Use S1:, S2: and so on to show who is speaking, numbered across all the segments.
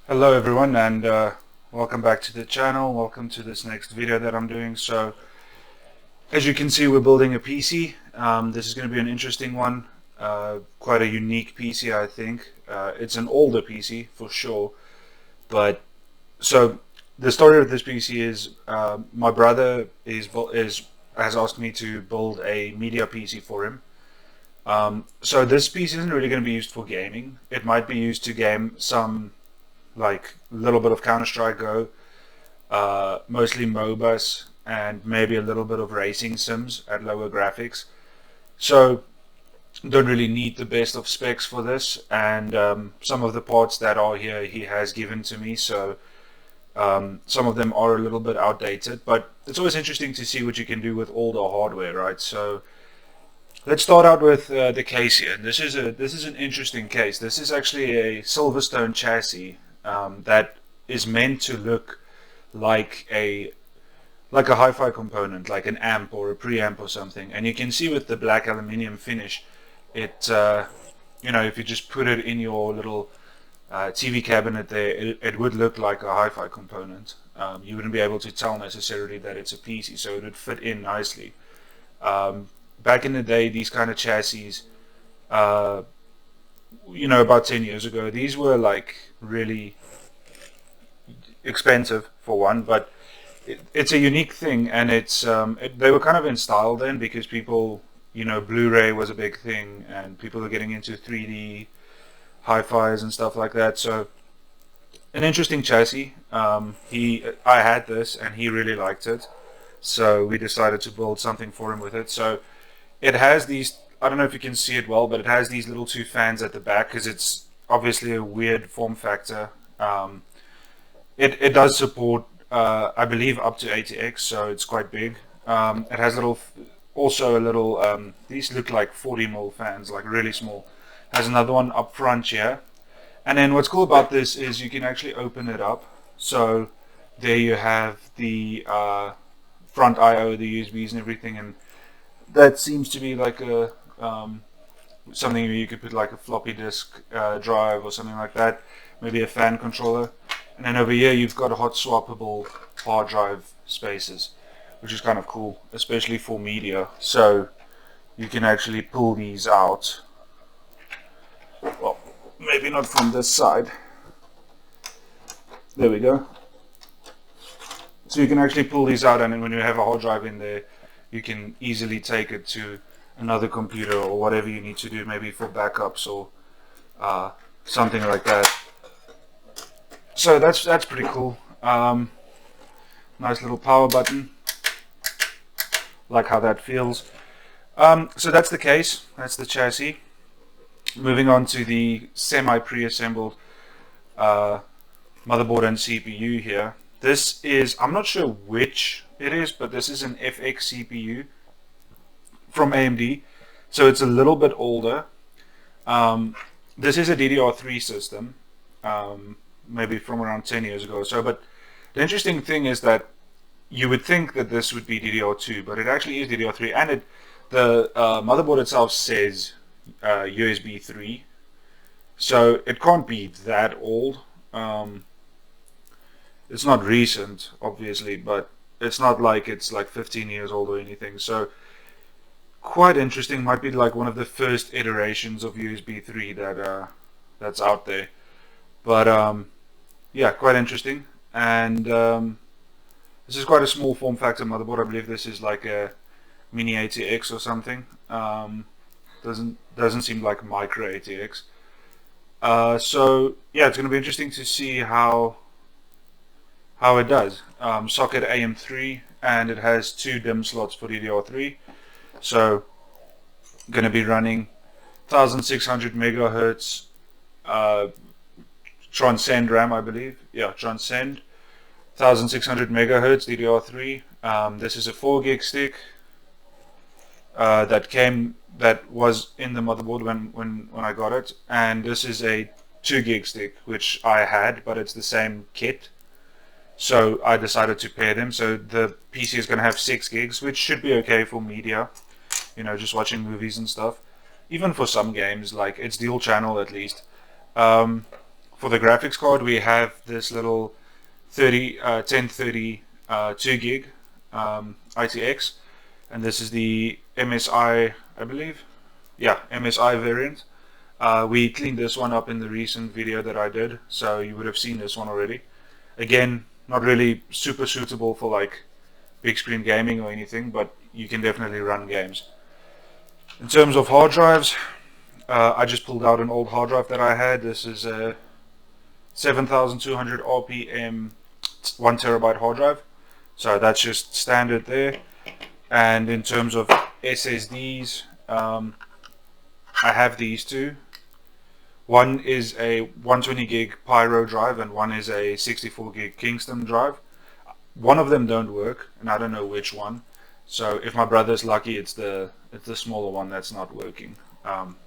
S1: Hello everyone, and welcome back to the channel. Welcome to this next video that I'm doing. So as you can see, we're building a PC. This is going to be an interesting one, quite a unique PC, I think. It's an older PC for sure, but so the story of this PC is my brother has asked me to build a media PC for him. So this PC isn't really going to be used for gaming. It might be used to game some, like, a little bit of Counter-Strike Go, mostly MOBAs, and maybe a little bit of racing sims at lower graphics. So don't really need the best of specs for this, and some of the parts that are here he has given to me, so some of them are a little bit outdated, but it's always interesting to see what you can do with older hardware, right? So let's start out with the case here. This is an interesting case. This is actually a Silverstone chassis that is meant to look like a hi-fi component, like an amp or a preamp or something. And you can see with the black aluminium finish, it if you just put it in your little TV cabinet there, it would look like a hi-fi component. You wouldn't be able to tell necessarily that it's a PC, so it would fit in nicely. Back in the day, these kind of chassis, about 10 years ago, these were like really expensive for one, but it's a unique thing, and they were kind of in style then because people, Blu-ray was a big thing, and people were getting into 3D hi-fis and stuff like that. So an interesting chassis. I had this, and he really liked it, so we decided to build something for him with it. So it has these. I don't know if you can see it well, but it has these little two fans at the back because it's obviously a weird form factor. It does support, I believe, up to 80x, so it's quite big. It has also a little. These look like 40mm fans, like really small. Has another one up front here, and then what's cool about this is you can actually open it up. So there you have the front I/O, the USBs and everything, and that seems to be like a something you could put like a floppy disk drive or something like that, maybe a fan controller. And then over here you've got a hot swappable hard drive spaces, which is kind of cool, especially for media. So you can actually pull these out. Well, maybe not from this side. There we go. So you can actually pull these out, and then when you have a hard drive in there, you can easily take it to another computer or whatever you need to do, maybe for backups or something like that. So that's pretty cool. Nice little power button. Like how that feels. So that's the case. That's the chassis. Moving on to the semi-pre-assembled motherboard and CPU here. This is, I'm not sure which it is, but this is an FX CPU from AMD. So it's a little bit older. This is a DDR3 system. Maybe from around 10 years ago or so, but the interesting thing is that you would think that this would be DDR2, but it actually is DDR3, and the motherboard itself says USB 3, so it can't be that old. It's not recent, obviously, but it's not like it's like 15 years old or anything, so quite interesting. Might be like one of the first iterations of USB 3 that's out there. But yeah, quite interesting. And this is quite a small form factor motherboard. I believe this is like a mini ATX or something. Doesn't seem like micro ATX. So yeah, it's going to be interesting to see how it does. Socket AM3, and it has 2 DIMM slots for DDR3. So going to be running 1600 megahertz. Transcend RAM, I believe. Yeah, Transcend. 1600 megahertz DDR3. This is a 4 gig stick that was in the motherboard when I got it, and this is a 2 gig stick which I had, but it's the same kit. So I decided to pair them. So the PC is going to have 6 gigs, which should be okay for media, just watching movies and stuff. Even for some games, like it's dual channel at least. for the graphics card, we have this little 1030 2 gig ITX, and this is the MSI, I believe. Yeah, MSI variant. We cleaned this one up in the recent video that I did, so you would have seen this one already. Again, not really super suitable for like big screen gaming or anything, but you can definitely run games. In terms of hard drives, I just pulled out an old hard drive that I had. This is a 7200 RPM 1 terabyte hard drive, so that's just standard there. And in terms of SSDs, I have these two. One is a 120 gig Pyro drive and one is a 64 gig Kingston drive. One of them don't work, and I don't know which one. So if my brother's lucky, it's the smaller one that's not working.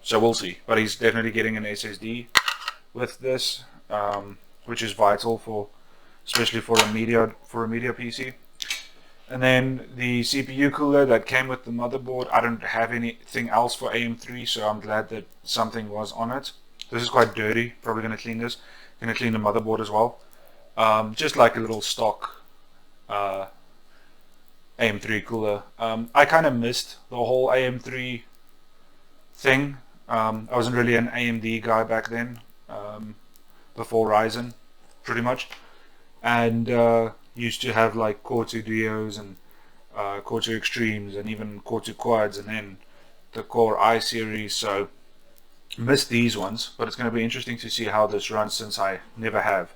S1: So we'll see. But he's definitely getting an SSD with this, which is vital for, especially for a media PC. And then the CPU cooler that came with the motherboard. I don't have anything else for AM3, so I'm glad that something was on it. This is quite dirty. Probably going to clean this. Going to clean the motherboard as well. Just like a little stock AM3 cooler. I kind of missed the whole AM3 thing. I wasn't really an AMD guy back then, before Ryzen, pretty much. And used to have like Core 2 Duos and Core 2 Extremes and even Core 2 Quads, and then the Core i series. So missed these ones, but it's going to be interesting to see how this runs since I never have.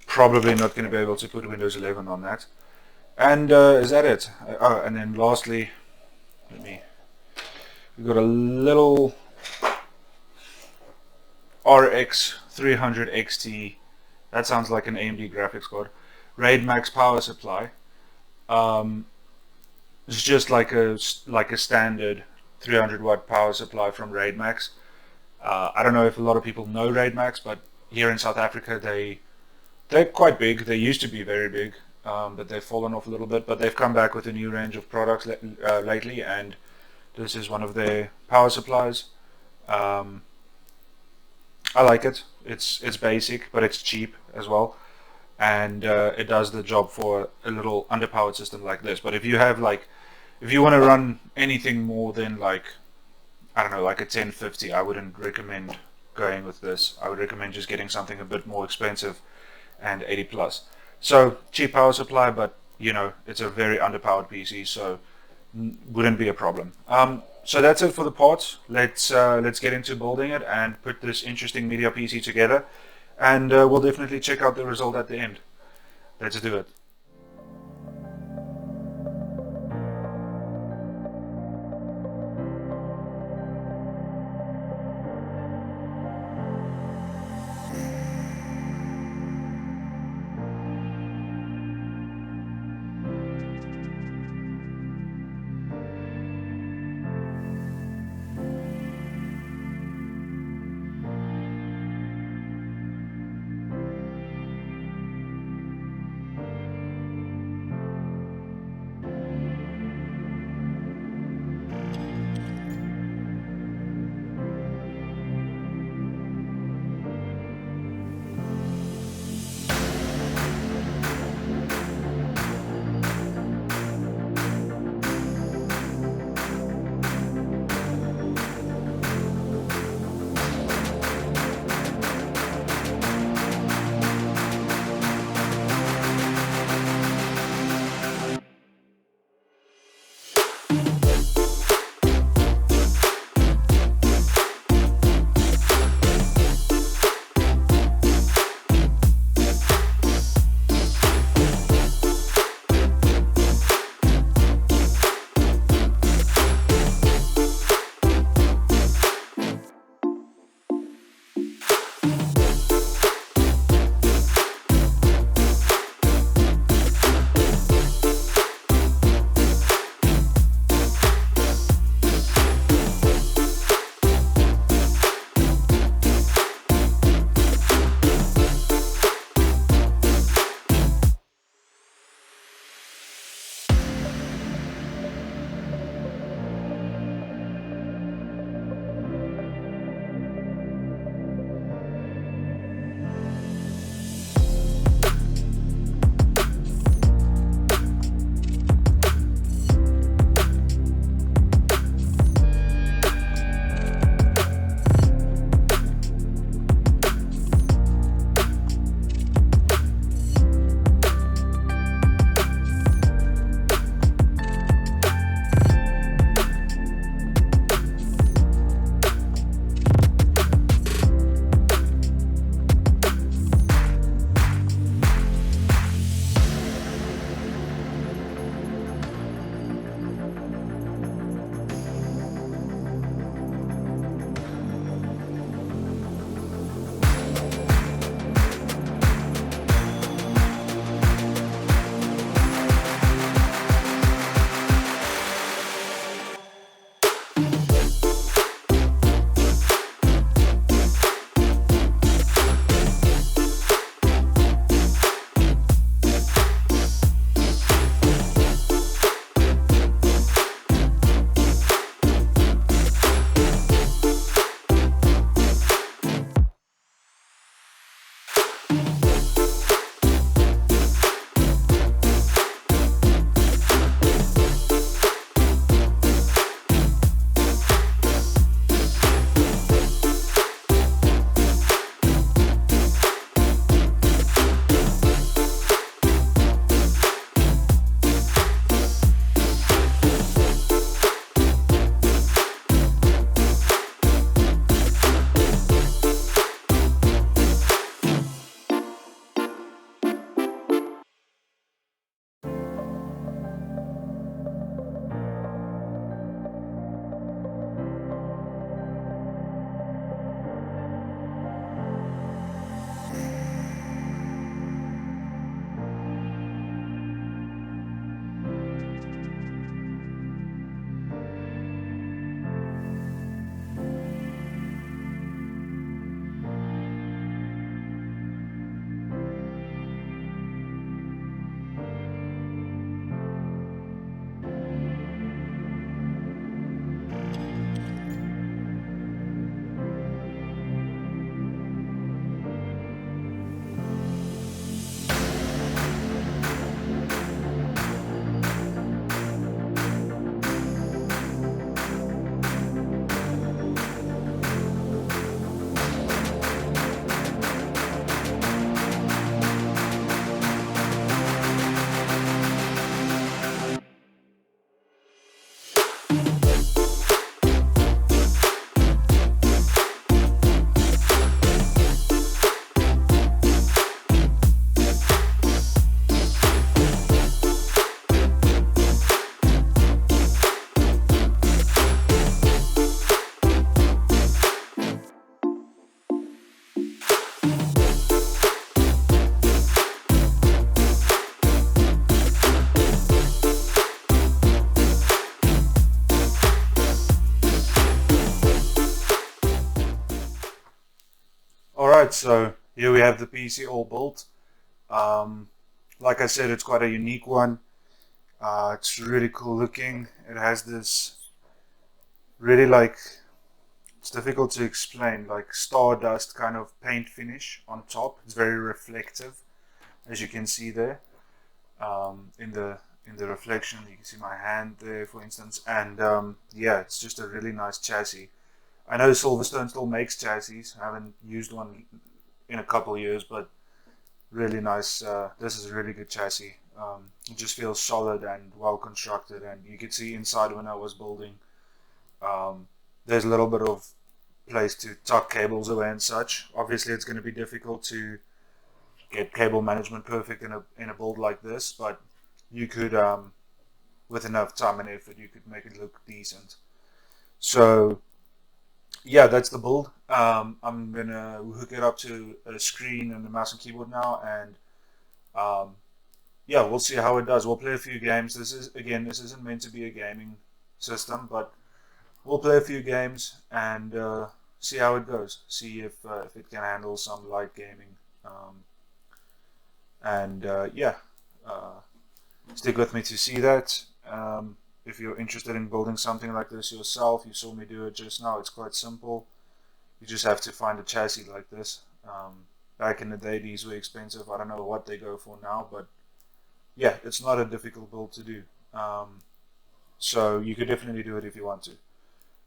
S1: Probably not going to be able to put Windows 11 on that. And is that it? Oh, and then lastly, we've got a little RX 300 XT. That sounds like an AMD graphics card. RAID Max power supply. It's just like a standard 300 watt power supply from RAID Max. I don't know if a lot of people know RAID Max, but here in South Africa they're quite big. They used to be very big, but they've fallen off a little bit. But they've come back with a new range of products lately, and this is one of their power supplies. I like it. It's basic, but it's cheap as well, and it does the job for a little underpowered system like this. But if you have if you want to run anything more than I don't know, like a 1050, I wouldn't recommend going with this. I would recommend just getting something a bit more expensive and 80 plus. So cheap power supply, but you know, it's a very underpowered PC, so wouldn't be a problem. So that's it for the parts. Let's get into building it and put this interesting media PC together, and we'll definitely check out the result at the end. Let's do it. Alright, so here we have the PC all built. Um, like I said, it's quite a unique one. It's really cool looking. It has this really it's difficult to explain, like stardust kind of paint finish on top. It's very reflective, as you can see there. In the reflection, you can see my hand there, for instance. And yeah, it's just a really nice chassis. I know Silverstone still makes chassis. I haven't used one in a couple of years, but really nice. This is a really good chassis. It just feels solid and well constructed, and you could see inside when I was building. Um, there's a little bit of place to tuck cables away and such. Obviously, it's going to be difficult to get cable management perfect in a build like this, but you could, with enough time and effort, you could make it look decent. So yeah, that's the build. I'm gonna hook it up to a screen and the mouse and keyboard now, and um, yeah, we'll see how it does. We'll play a few games. This isn't meant to be a gaming system, but we'll play a few games and see how it goes. See if it can handle some light gaming. And yeah, uh, stick with me to see that. If you're interested in building something like this yourself, you saw me do it just now. It's quite simple. You just have to find a chassis like this. Back in the day, these were expensive. I don't know what they go for now, but yeah, it's not a difficult build to do. So you could definitely do it if you want to.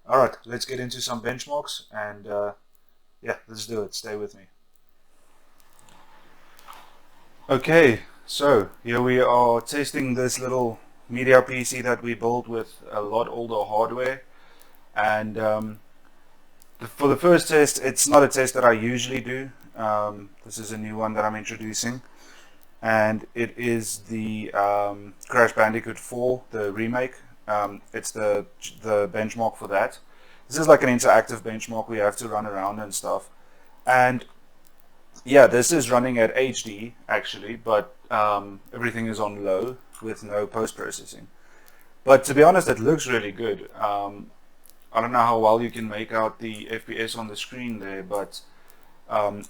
S1: Alright, let's get into some benchmarks, and yeah, let's do it. Stay with me. Okay, so here we are testing this little media PC that we built with a lot older hardware. And for the first test, it's not a test that I usually do. This is a new one that I'm introducing, and it is the Crash Bandicoot 4, the remake. It's the benchmark for that. This is like an interactive benchmark we have to run around and stuff. And yeah, this is running at HD actually, but everything is on low with no post-processing. But to be honest, it looks really good. I don't know how well you can make out the FPS on the screen there, but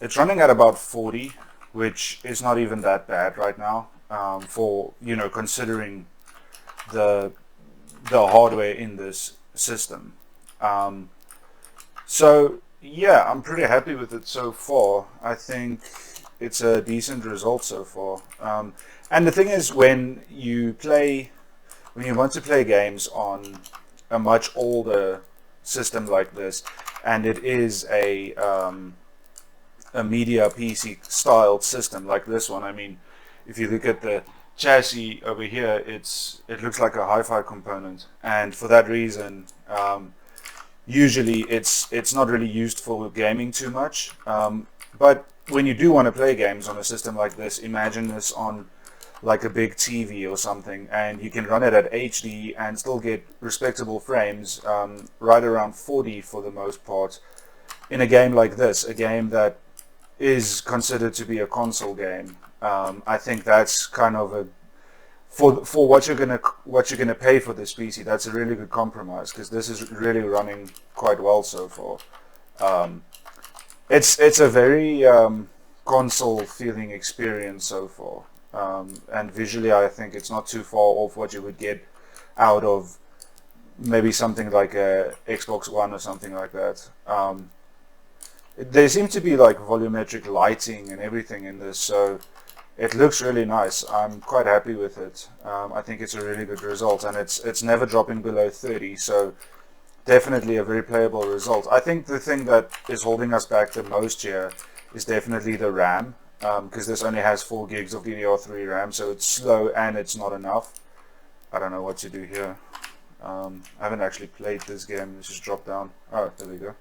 S1: it's running at about 40, which is not even that bad right now, for, you know, considering the hardware in this system. So yeah, I'm pretty happy with it so far. I think it's a decent result so far. And the thing is, when you want to play games on a much older system like this, and it is a media PC styled system like this one. I mean, if you look at the chassis over here, it looks like a hi-fi component, and for that reason, usually it's not really used for gaming too much. But when you do want to play games on a system like this, imagine this on like a big TV or something, and you can run it at HD and still get respectable frames, right around 40 for the most part, in a game like this, a game that is considered to be a console game. I think that's kind of a for what you're gonna pay for this PC. That's a really good compromise, because this is really running quite well so far. It's a very console feeling experience so far, and visually I think it's not too far off what you would get out of maybe something like a Xbox One or something like that. There seems to be like volumetric lighting and everything in this, so it looks really nice. I'm quite happy with it. I think it's a really good result, and it's never dropping below 30, so definitely a very playable result. I think the thing that is holding us back the most here is definitely the RAM, because this only has 4 gigs of DDR3 RAM, so it's slow and it's not enough. I don't know what to do here. I haven't actually played this game. Let's just drop down. Oh, there we go.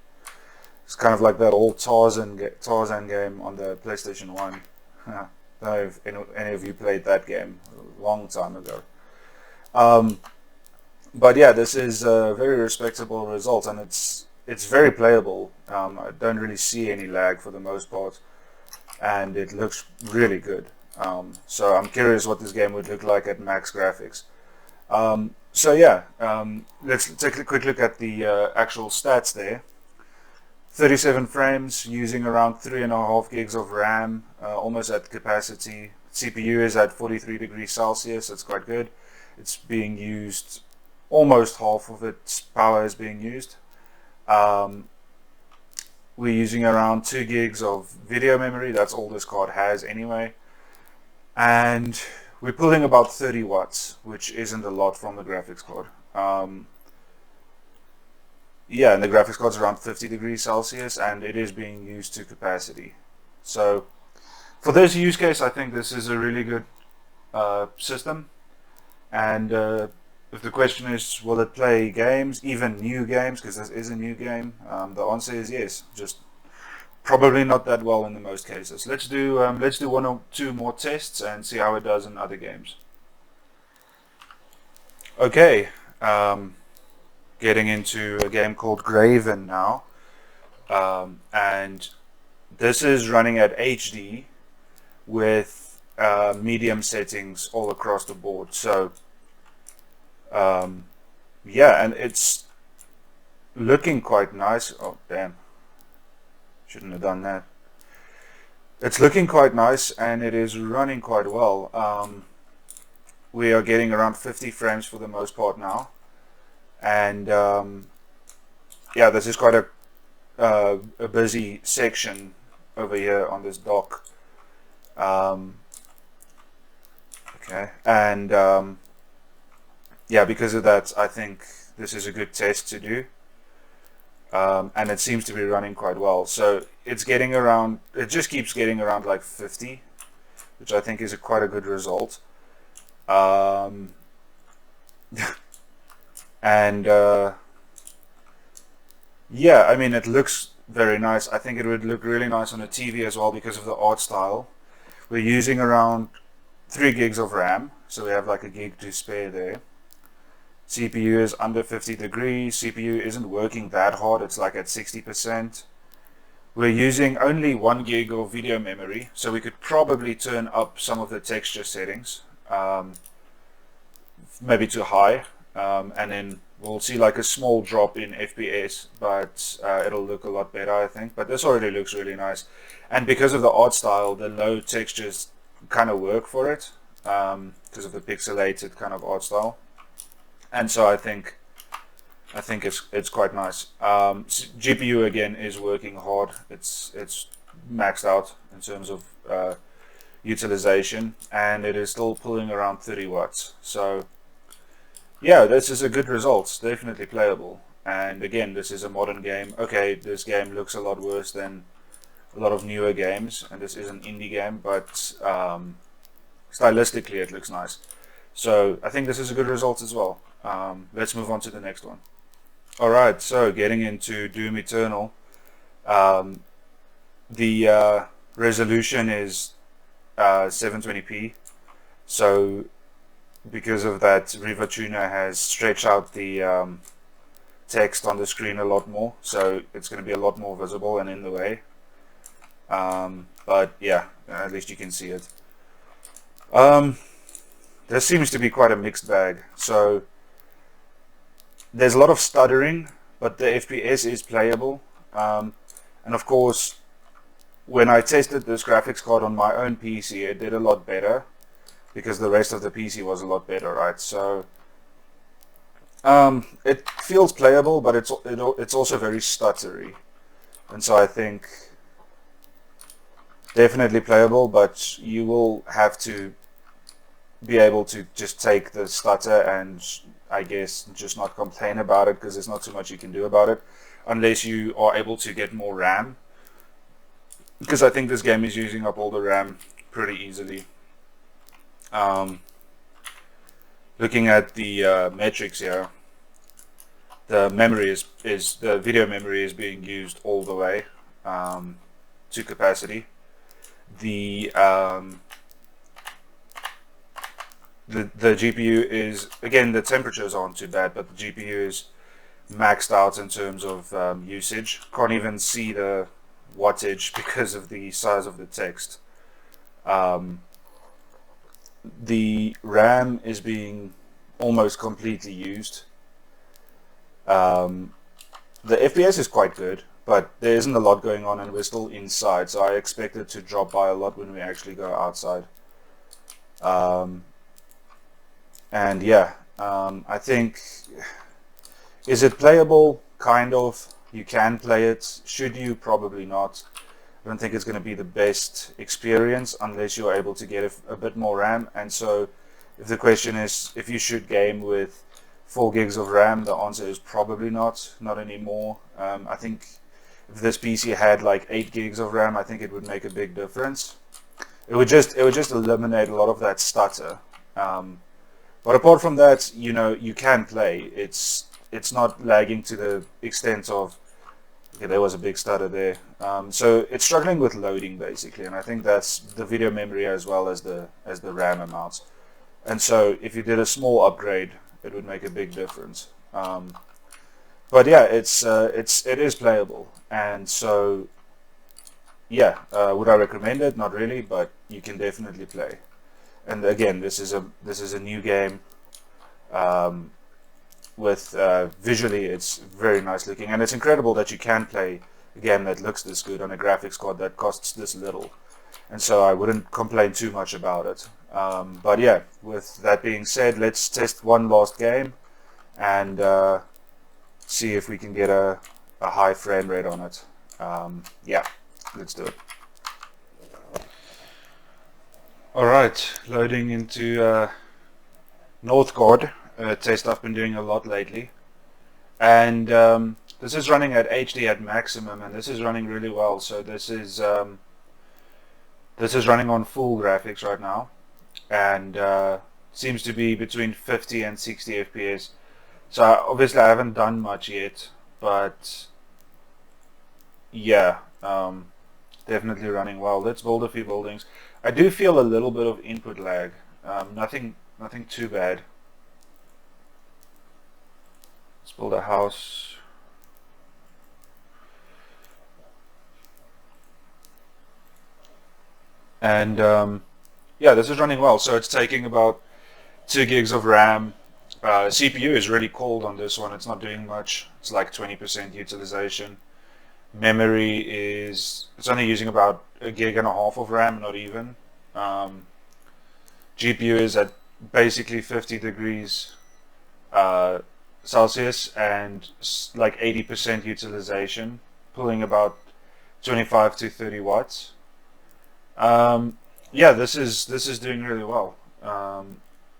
S1: It's kind of like that old Tarzan game on the PlayStation 1. I don't know if any of you played that game a long time ago. But yeah, this is a very respectable result, and it's very playable. I don't really see any lag for the most part, and it looks really good. So I'm curious what this game would look like at max graphics. So yeah, let's take a quick look at the actual stats there. 37 frames using around 3.5 gigs of RAM, almost at capacity. CPU is at 43 degrees Celsius, that's quite good. It's being used, almost half of its power is being used. We're using around 2 gigs of video memory, that's all this card has anyway. And we're pulling about 30 watts, which isn't a lot from the graphics card. Yeah, and the graphics card's around 50 degrees Celsius, and it is being used to capacity. So for this use case, I think this is a really good system. And if the question is, will it play games, even new games, because this is a new game, the answer is yes. Just probably not that well in the most cases. Let's do 1 or 2 more tests and see how it does in other games. Okay, getting into a game called Graven now, and this is running at HD with medium settings all across the board. So yeah, and it's looking quite nice. Oh damn, shouldn't have done that. It's looking quite nice, and it is running quite well. We are getting around 50 frames for the most part now, and yeah, this is quite a busy section over here on this dock. Okay, and yeah, because of that, I think this is a good test to do, and it seems to be running quite well. So it's getting around, it just keeps getting around like 50, which I think is quite a good result. And yeah, I mean, it looks very nice. I think it would look really nice on a TV as well because of the art style. We're using around 3 gigs of RAM, so we have like a gig to spare there. CPU is under 50 degrees. CPU isn't working that hard, it's like at 60%. We're using only 1 gig of video memory, so we could probably turn up some of the texture settings, maybe too high, and then we'll see like a small drop in FPS, but it'll look a lot better, I think. But this already looks really nice, and because of the art style, the low textures kind of work for it, because of the pixelated kind of art style. And so I think it's quite nice. GPU again is working hard. It's maxed out in terms of utilization, and it is still pulling around 30 watts. So yeah, this is a good result. It's definitely playable. And again, this is a modern game. Okay, this game looks a lot worse than a lot of newer games, and this is an indie game, but stylistically it looks nice. So I think this is a good result as well. Let's move on to the next one. Alright, so getting into Doom Eternal. The resolution is 720p, so because of that, Riva Tuner has stretched out the text on the screen a lot more, so it's going to be a lot more visible and in the way. But yeah, at least you can see it. There seems to be quite a mixed bag. So there's a lot of stuttering, but the FPS is playable. And of course, when I tested this graphics card on my own PC, it did a lot better because the rest of the PC was a lot better, right? So it feels playable, but it's also very stuttery, and so I think definitely playable, but you will have to be able to just take the stutter and I guess just not complain about it, because there's not too much you can do about it unless you are able to get more RAM, because I think this game is using up all the RAM pretty easily. Looking at the metrics here, the memory is the video memory is being used all the way to capacity. The GPU is, again, the temperatures aren't too bad, but the GPU is maxed out in terms of usage. Can't even see the wattage because of the size of the text. The RAM is being almost completely used. The FPS is quite good, but there isn't a lot going on and we're still inside, so I expect it to drop by a lot when we actually go outside. And yeah, I think, is it playable? Kind of. You can play it. Should you? Probably not. I don't think it's going to be the best experience unless you're able to get a bit more RAM. And so if the question is if you should game with 4 gigs of RAM, the answer is probably not anymore. I think if this PC had like 8 gigs of RAM, I think it would make a big difference. It would just eliminate a lot of that stutter. But apart from that, you can play. It's not lagging to the extent of, okay, there was a big stutter there. So it's struggling with loading basically, and I think that's the video memory as well as the RAM amounts. And so if you did a small upgrade, it would make a big difference. But yeah, it is playable, and so yeah, would I recommend it? Not really, but you can definitely play. And again, this is a new game. With visually, it's very nice looking, and it's incredible that you can play a game that looks this good on a graphics card that costs this little. And so I wouldn't complain too much about it. But yeah, with that being said, let's test one last game and see if we can get a high frame rate on it. Yeah, let's do it. Alright, loading into Northgard, a test I've been doing a lot lately. And this is running at HD at maximum, and this is running really well. So this is running on full graphics right now, and seems to be between 50 and 60 FPS. So obviously I haven't done much yet, but yeah, definitely running well. Let's build a few buildings. I do feel a little bit of input lag. Nothing too bad. Let's build a house. And yeah, this is running well. So it's taking about 2 gigs of RAM. CPU is really cold on this one. It's not doing much. It's like 20% utilization. Memory it's only using about 1.5 gigs of RAM, not even. GPU is at basically 50 degrees Celsius and like 80% utilization, pulling about 25 to 30 watts. Yeah, this is doing really well.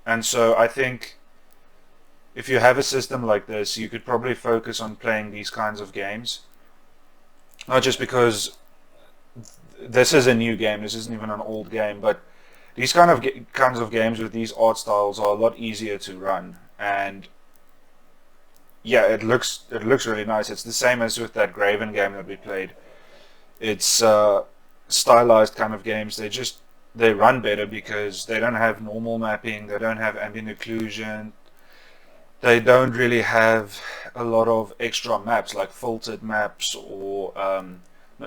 S1: And so I think if you have a system like this, you could probably focus on playing these kinds of games. Not just because this is a new game, this isn't even an old game, but these kinds of games with these art styles are a lot easier to run, and yeah, it looks really nice. It's the same as with that Graven game that we played. It's stylized kind of games. They run better because they don't have normal mapping, they don't have ambient occlusion, they don't really have a lot of extra maps like filtered maps or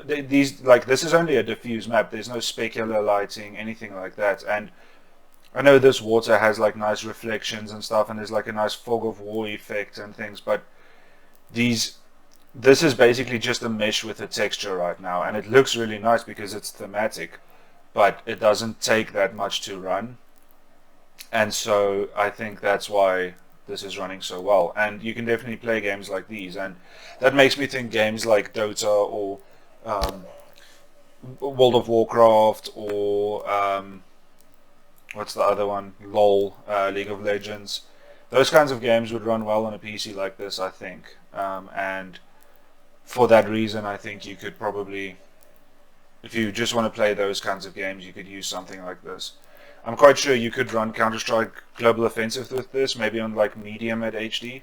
S1: this is only a diffuse map. There's no specular lighting, anything like that. And I know this water has like nice reflections and stuff, and there's like a nice fog of war effect and things, but this is basically just a mesh with a texture right now, and it looks really nice because it's thematic, but it doesn't take that much to run. And so I think that's why this is running so well, and you can definitely play games like these, and that makes me think games like Dota or World of Warcraft or what's the other one, LOL, League of Legends. Those kinds of games would run well on a PC like this, I think, and for that reason I think you could probably, if you just want to play those kinds of games, you could use something like this. I'm quite sure you could run Counter-Strike Global Offensive with this, maybe on like medium at HD.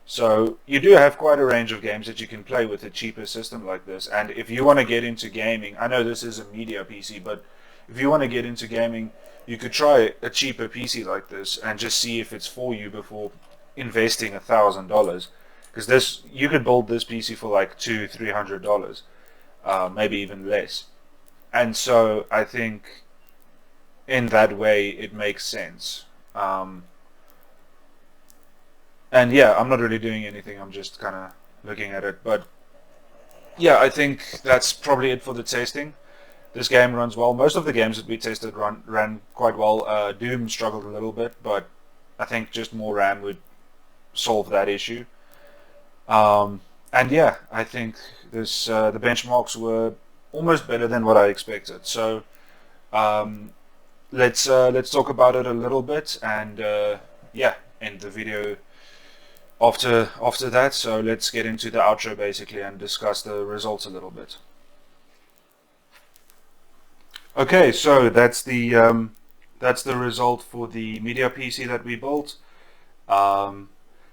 S1: So you do have quite a range of games that you can play with a cheaper system like this. And if you want to get into gaming, I know this is a media PC, but if you want to get into gaming, you could try a cheaper PC like this and just see if it's for you before investing $1,000. Because you could build this PC for like $200-300, maybe even less. And so I think in that way it makes sense. And yeah, I'm not really doing anything, I'm just kind of looking at it, but yeah, I think that's probably it for the testing. This game runs well. Most of the games that we tested ran quite well. Doom struggled a little bit, but I think just more RAM would solve that issue. And yeah, I think the benchmarks were almost better than what I expected. So um, let's talk about it a little bit, and yeah, end the video after that. So let's get into the outro basically and discuss the results a little bit. Okay, so that's the result for the media PC that we built. Um,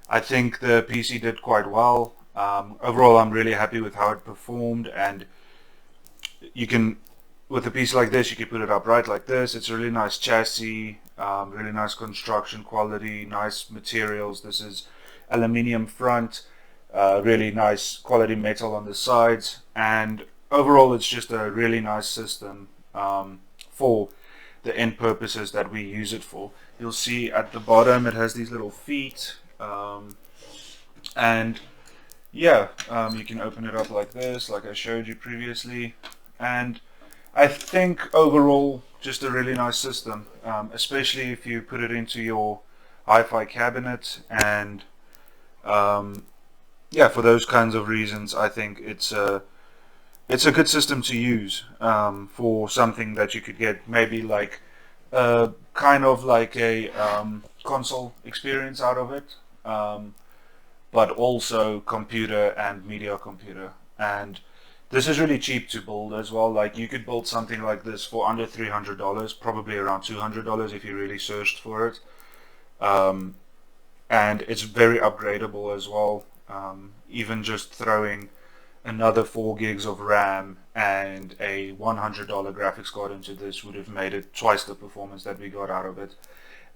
S1: I think the PC did quite well. Overall, I'm really happy with how it performed, and you can, with a piece like this, you can put it upright like this. It's a really nice chassis, really nice construction quality, nice materials. This is aluminium front, really nice quality metal on the sides, and overall it's just a really nice system for the end purposes that we use it for. You'll see at the bottom it has these little feet, and yeah, you can open it up like this, like I showed you previously, and I think overall just a really nice system, especially if you put it into your hi-fi cabinet, and yeah, for those kinds of reasons I think it's a good system to use for something that you could get maybe like kind of like a console experience out of it, but also computer and media computer. And this is really cheap to build as well. Like you could build something like this for under $300, probably around $200 if you really searched for it. Um, and it's very upgradable as well. Even just throwing another 4 gigs of RAM and a $100 graphics card into this would have made it twice the performance that we got out of it.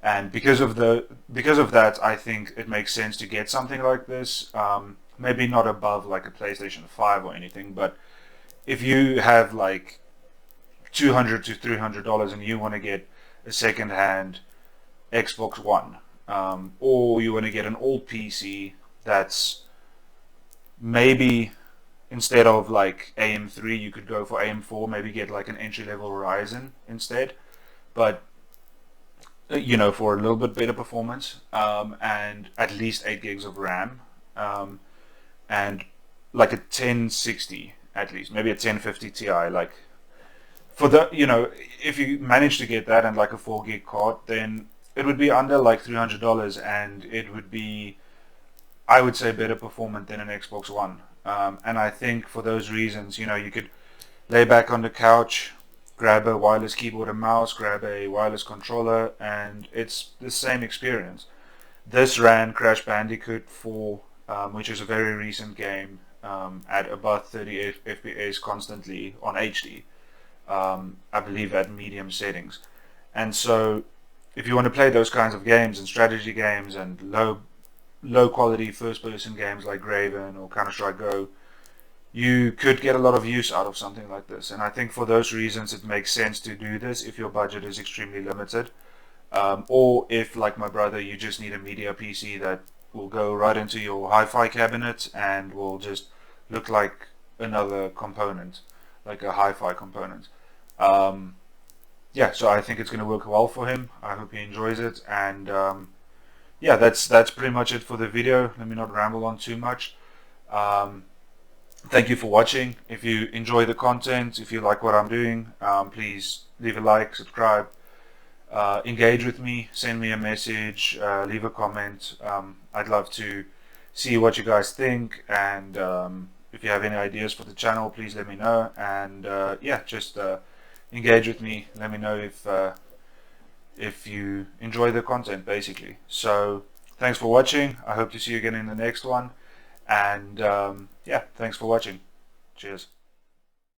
S1: And because of that, I think it makes sense to get something like this. Maybe not above like a PlayStation 5 or anything, but if you have like $200 to $300 and you want to get a second-hand Xbox One, or you want to get an old PC that's maybe instead of like AM3, you could go for AM4, maybe get like an entry-level Ryzen instead, but you know, for a little bit better performance, and at least 8 gigs of RAM, and like a 1060 at least, maybe a 1050 Ti. Like for the, you know, if you manage to get that and like a 4 gig card, then it would be under like $300, and it would be, I would say, better performant than an Xbox One. And I think for those reasons, you know, you could lay back on the couch, grab a wireless keyboard and mouse, grab a wireless controller, and it's the same experience. This ran Crash Bandicoot 4, which is a very recent game, at about 30 FPS constantly on HD, I believe at medium settings. And so if you want to play those kinds of games and strategy games and low quality first person games like Graven or Counter-Strike Go, you could get a lot of use out of something like this. And I think for those reasons it makes sense to do this if your budget is extremely limited, or if, like my brother, you just need a media PC that will go right into your hi-fi cabinet and will just look like another component, like a hi-fi component. Yeah, so I think it's going to work well for him. I hope he enjoys it, and yeah, that's pretty much it for the video. Let me not ramble on too much. Thank you for watching. If you enjoy the content, if you like what I'm doing, please leave a like, subscribe, engage with me, send me a message, leave a comment. I'd love to see what you guys think, and if you have any ideas for the channel, please let me know. And yeah, just engage with me. Let me know if you enjoy the content, basically. So thanks for watching. I hope to see you again in the next one. And yeah, thanks for watching. Cheers.